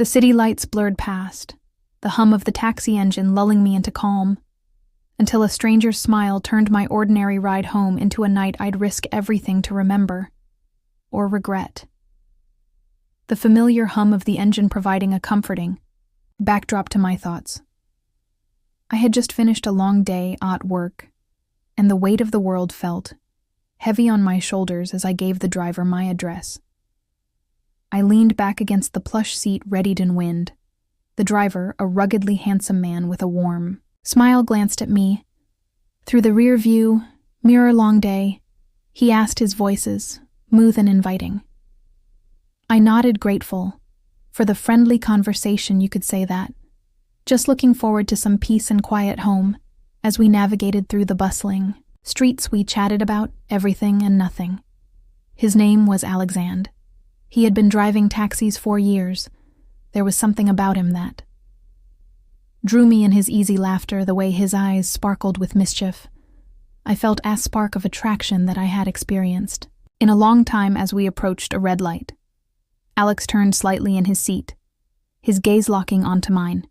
The city lights blurred past, the hum of the taxi engine lulling me into calm, until a stranger's smile turned my ordinary ride home into a night I'd risk everything to remember or regret. The familiar hum of the engine providing a comforting backdrop to my thoughts. I had just finished a long day at work, and the weight of the world felt heavy on my shoulders as I gave the driver my address. I leaned back against the plush seat readied in wind. The driver, a ruggedly handsome man with a warm smile, glanced at me. Through the rear view, mirror long day, he asked, his voices smooth and inviting. I nodded, grateful for the friendly conversation, you could say that. Just looking forward to some peace and quiet home. As we navigated through the bustling streets, we chatted about everything and nothing. His name was Alexander. He had been driving taxis for years. There was something about him that drew me, in his easy laughter, the way his eyes sparkled with mischief. I felt a spark of attraction that I had experienced in a long time. As we approached a red light, Alex turned slightly in his seat, his gaze locking onto mine.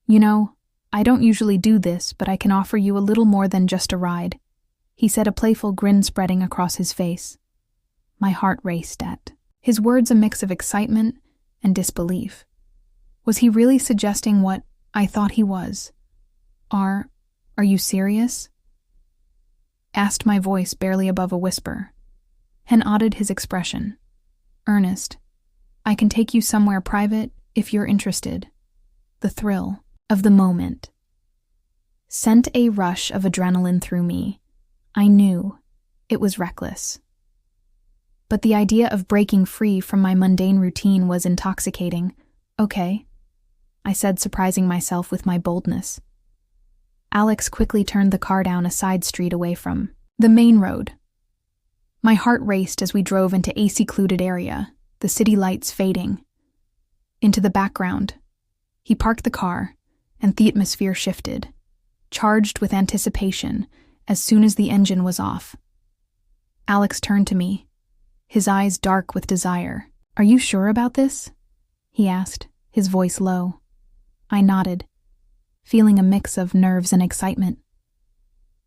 "You know, I don't usually do this, but I can offer you a little more than just a ride," he said, a playful grin spreading across his face. My heart raced at his words, a mix of excitement and disbelief. Was he really suggesting what I thought he was? Are you serious?" asked my voice barely above a whisper. He nodded, his expression earnest. "I can take you somewhere private if you're interested." The thrill of the moment sent a rush of adrenaline through me. I knew it was reckless, but the idea of breaking free from my mundane routine was intoxicating. "Okay," I said, surprising myself with my boldness. Alex quickly turned the car down a side street away from the main road. My heart raced as we drove into a secluded area, the city lights fading into the background. He parked the car, and the atmosphere shifted, charged with anticipation as soon as the engine was off. Alex turned to me, his eyes dark with desire. "Are you sure about this?" he asked, his voice low. I nodded, feeling a mix of nerves and excitement.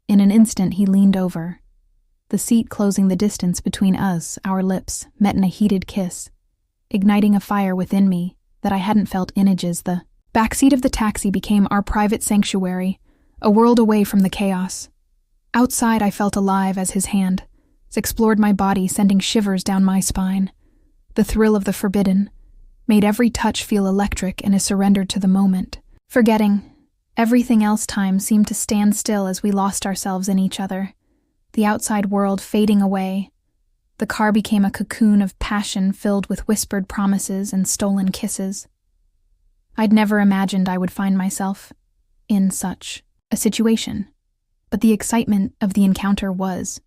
In an instant, he leaned over, the seat closing the distance between us. Our lips met in a heated kiss, igniting a fire within me that I hadn't felt in ages. The backseat of the taxi became our private sanctuary, a world away from the chaos. Outside, I felt alive as his hand explored my body, sending shivers down my spine. The thrill of the forbidden made every touch feel electric and a surrender to the moment. Forgetting everything else, time seemed to stand still as we lost ourselves in each other, the outside world fading away. The car became a cocoon of passion filled with whispered promises and stolen kisses. I'd never imagined I would find myself in such a situation, but the excitement of the encounter was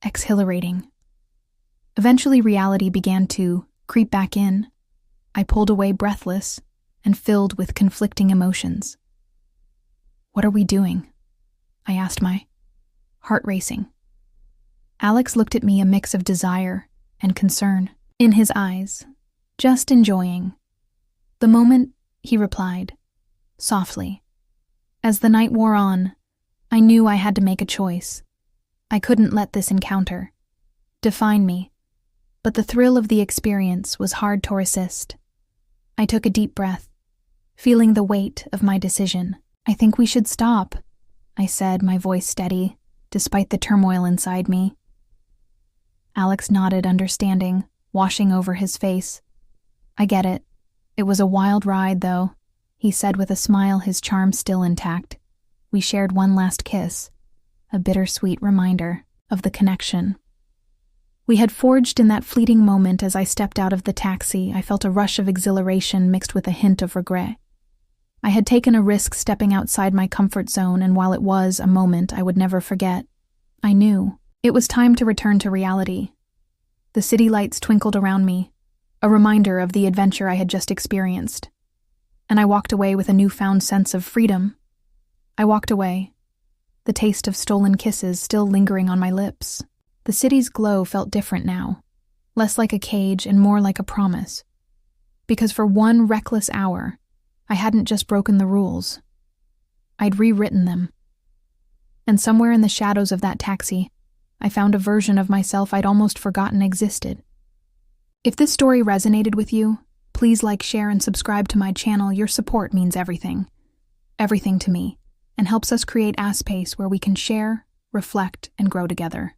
exhilarating. Eventually, reality began to creep back in. I pulled away, breathless and filled with conflicting emotions. "What are we doing?" I asked, my heart racing. Alex looked at me, a mix of desire and concern in his eyes. "Just enjoying the moment," he replied, softly. As the night wore on, I knew I had to make a choice. I couldn't let this encounter define me, but the thrill of the experience was hard to resist. I took a deep breath, feeling the weight of my decision. "I think we should stop," I said, my voice steady, despite the turmoil inside me. Alex nodded, understanding, washing over his face. "I get it. It was a wild ride, though," he said with a smile, his charm still intact. We shared one last kiss, a bittersweet reminder of the connection we had forged in that fleeting moment. As I stepped out of the taxi, I felt a rush of exhilaration mixed with a hint of regret. I had taken a risk stepping outside my comfort zone, and while it was a moment I would never forget, I knew it was time to return to reality. The city lights twinkled around me, a reminder of the adventure I had just experienced, and I walked away with a newfound sense of freedom. I walked away, the taste of stolen kisses still lingering on my lips. The city's glow felt different now, less like a cage and more like a promise. Because for one reckless hour, I hadn't just broken the rules. I'd rewritten them. And somewhere in the shadows of that taxi, I found a version of myself I'd almost forgotten existed. If this story resonated with you, please like, share, and subscribe to my channel. Your support means everything. Everything to me, and helps us create a space where we can share, reflect, and grow together.